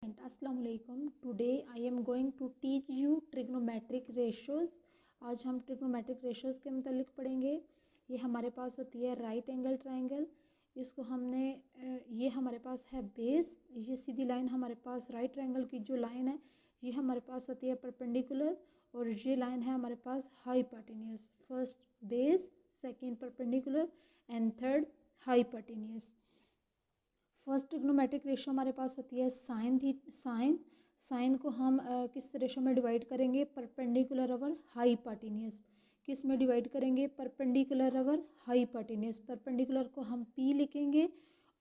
अस्सलाम वालेकुम। Today I am going to teach you trigonometric ratios. आज हम ट्रिग्नोमेट्रिक रेशोज़ के मतलब पढ़ेंगे। ये हमारे पास होती है राइट एंगल ट्रायंगल। इसको हमने ये हमारे पास है बेस। ये सीधी लाइन हमारे पास राइट ट्रायंगल की जो लाइन है ये हमारे पास होती है परपेंडिकुलर, और ये लाइन है हमारे पास hypotenuse. First base, second perpendicular and third hypotenuse. First trigonometric ratio हमारे पास होती है साइन को हम किस रेशो में डिवाइड करेंगे? Perpendicular over hypotenuse. किस में डिवाइड करेंगे? Perpendicular over hypotenuse. परपेंडिकुलर को हम P लिखेंगे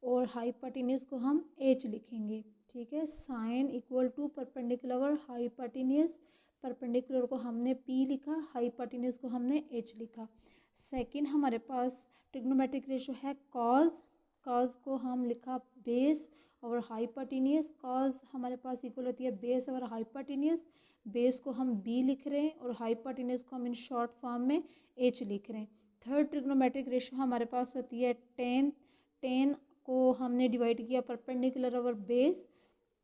और हाइपोटेन्यूज को हम H लिखेंगे। ठीक है, sine equal to perpendicular over hypotenuse. Perpendicular को हमने P लिखा, हाइपोटेन्यूज को हमने H लिखा। सेकंड हमारे पास ट्रिग्नोमेट्रिक रेशो है कॉज। कॉज को हम लिखा बेस और हाइपोटेन्यूज। कॉज हमारे पास इक्वल होती है बेस और हाइपोटेन्यूज। बेस को हम B लिख रहे हैं और हाइपोटेन्यूज को हम इन शॉर्ट फॉर्म में H लिख रहे हैं। थर्ड ट्रिग्नोमेट्रिक रेशो हमारे पास होती है टेन। टेन को हमने डिवाइड किया परपेंडिकुलर ओवर बेस।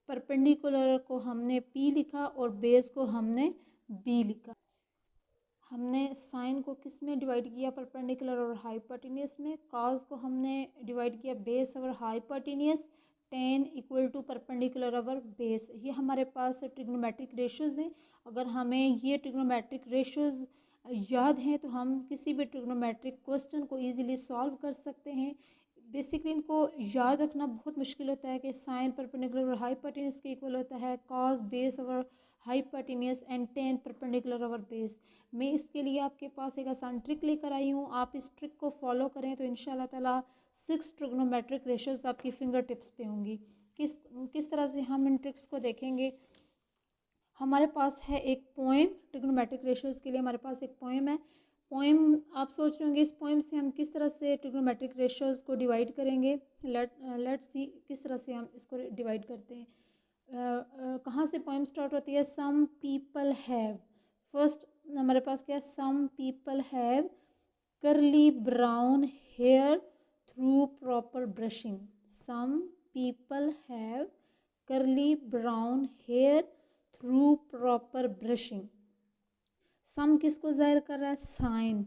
परपेंडिकुलर को हमने P लिखा और बेस को हमने B लिखा। हमने साइन को किस में डिवाइड किया? परपेंडिकुलर और हाइपोटेन्यूज में। कॉज को हमने डिवाइड किया बेस और hypotenuse. Tan equal to perpendicular over base. ये हमारे पास ट्रिग्नोमेट्रिक रेशोज़ हैं। अगर हमें ये ट्रिग्नोमेट्रिक रेशोज़ याद हैं तो हम किसी भी ट्रिग्नोमेट्रिक क्वेश्चन को इजीली सॉल्व कर सकते हैं। बेसिकली इनको याद रखना बहुत मुश्किल होता है कि साइन परपेंडिकुलर और हाइपोटेन्यूज के इक्वल होता है cause base over hypotenuse and ten perpendicular over base. मैं इसके लिए आपके पास एक आसान ट्रिक लेकर आई हूँ। आप इस ट्रिक को फॉलो करें तो इंशाल्लाह ताला 6 ट्रिग्नोमेट्रिक रेशोज़ आपकी फिंगर टिप्स पे होंगी। किस किस तरह से हम इन ट्रिक्स को देखेंगे? हमारे पास है एक पोएम। ट्रिग्नोमेट्रिक रेशोज़ के लिए हमारे पास एक पोएम है। पोएम आप सोच रहे होंगे इस पोएम से हम किस तरह से ट्रिग्नोमेट्रिक रेशोज़ को डिवाइड करेंगे। लेट्स सी किस तरह से हम इसको डिवाइड करते हैं। कहाँ से पोएम स्टार्ट होती है? Some people have. फर्स्ट हमारे पास क्या है? Some people have curly brown hair through proper brushing. Some people have curly brown hair through proper brushing. Some किसको ज़ाहिर कर रहा है? साइन।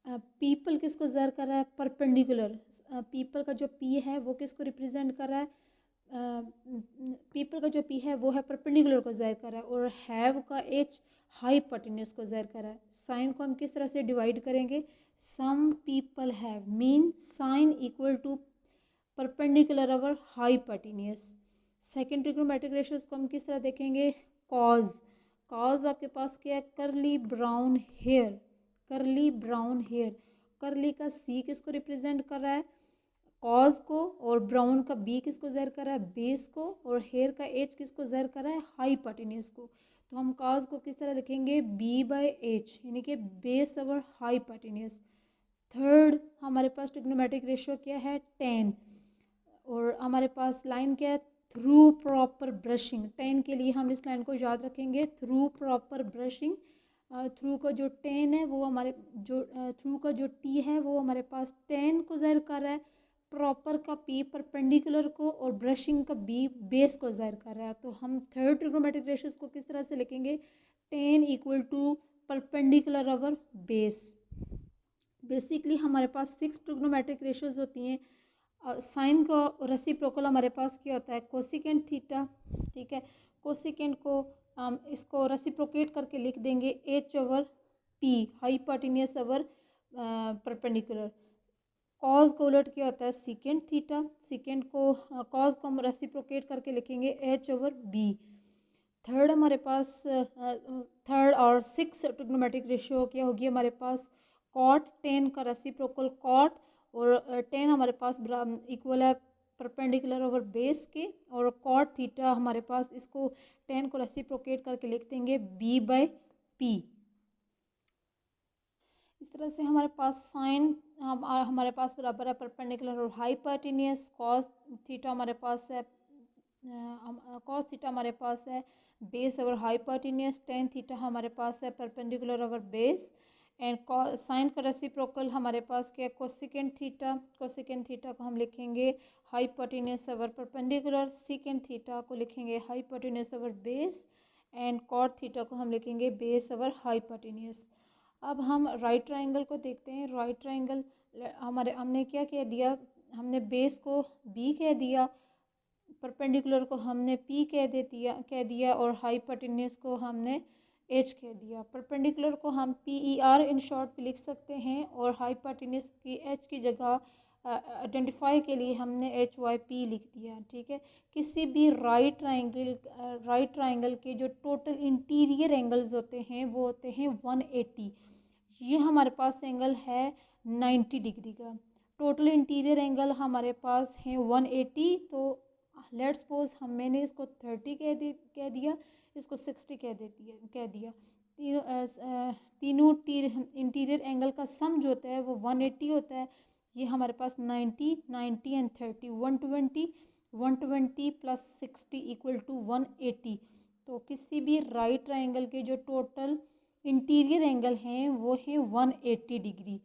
पीपल किसको ज़ाहिर कर रहा है? परपेंडिकुलर। पीपल का जो पी है वो किसको रिप्रेजेंट कर रहा है? पीपल का जो पी है वो है परपेंडिकुलर को ज़ाहिर कर रहा है, और हैव का एच हाइपोटेन्यूज को ज़ाहिर कर रहा है। साइन को हम किस तरह से डिवाइड करेंगे? Some people have mean sine equal to perpendicular over hypotenuse. Second trigonometric ratios को हम किस तरह देखेंगे? कॉज। कॉज आपके पास क्या है? करली ब्राउन हेयर। करली ब्राउन हेयर। करली का सी किसको रिप्रेजेंट कर रहा है? कॉज को, और ब्राउन का बी किसको ज़ाहिर कर रहा है? बेस को, और हेयर का एच किसको ज़ाहिर कर रहा है? हाइपोटेन्यूज को। तो हम कॉज को किस तरह लिखेंगे? बी बाई एच, यानी कि बेस ओवर हाइपोटेन्यूज। थर्ड हमारे पास ट्रिग्नोमेट्रिक रेशियो क्या है? 10। और हमारे पास लाइन क्या है? Through proper brushing. 10 के लिए हम इस लाइन को याद रखेंगे, थ्रू प्रॉपर ब्रशिंग। थ्रू का जो 10 है वो हमारे जो थ्रू का जो टी है वो हमारे पास 10 को ज़ाहिर कर रहा है, प्रॉपर का पी परपेंडिकुलर को, और ब्रशिंग का बी बेस को ज़ाहिर कर रहा है। तो हम थर्ड ट्रिग्नोमेट्रिक रेशियोज को किस तरह से लिखेंगे? 10 equal to perpendicular over base. Basically हमारे पास 6 ट्रिग्नोमेट्रिक रेशियोज होती हैं। साइन का रेसिप्रोकल हमारे पास क्या होता है? Cosecant theta. ठीक है, कोसिकेंट को हम इसको रेसिप्रोकेट करके लिख देंगे H over P, hypotenuse over perpendicular. Cause को उलट क्या होता है? Secant theta. सीकेंट को कॉज को हम रेसिप्रोकेट करके लिखेंगे एच ओवर बी। थर्ड हमारे पास थर्ड और 6 ट्रिग्नोमेट्रिक रेशियो क्या होगी हमारे पास? कॉट 10 का रेसिप्रोकल कॉट, और 10 हमारे पास इक्वल है परपेंडिकुलर ओवर बेस के, और कॉट थीटा हमारे पास इसको 10 को रेसिप्रोकेट करके लिख देंगे बी बाई पी। इस तरह से हमारे पास साइन हमारे पास बराबर है परपेंडिकुलर और हाइपोटेन्यूज। कॉस थीटा हमारे पास है कॉस थीटा हमारे पास है base over hypotenuse. Tan theta हमारे पास है perpendicular over base, and sine का रेसिप्रोकल हमारे पास क्या है, कोसेकेंट थीटा। कोसेकेंट थीटा को हम लिखेंगे hypotenuse over perpendicular, secant theta को लिखेंगे hypotenuse over base, and cot theta को हम लिखेंगे बेस ओवर हाइपोटेन्यूज। अब हम राइट ट्रायंगल को देखते हैं। राइट ट्रायंगल हमने क्या कह दिया, हमने बेस को बी कह दिया, परपेंडिकुलर को हमने पी कह दिया और हाइपोटेन्यूज को हमने एच कह दिया। परपेंडिकुलर को हम P E R in short लिख सकते हैं और हाइपोटेन्यूज की एच की जगह आइडेंटिफाई के लिए हमने एच वाई पी लिख दिया। ठीक है, किसी भी राइट ट्राइंगल के जो टोटल इंटीरियर एंगल्स होते हैं वो होते हैं 180। ये हमारे पास एंगल है 90 डिग्री का। टोटल इंटीरियर एंगल हमारे पास है 180। तो लेट्स सपोज मैंने इसको 30 कह दिया, इसको 60 कह दिया। तीनों इंटीरियर एंगल का सम जो होता है वो 180 होता है। ये हमारे पास 90 90 एंड 30 120, 120 प्लस 60 इक्वल टू 180। तो किसी भी राइट ट्रायंगल के जो टोटल इंटीरियर एंगल हैं वो है 180 डिग्री।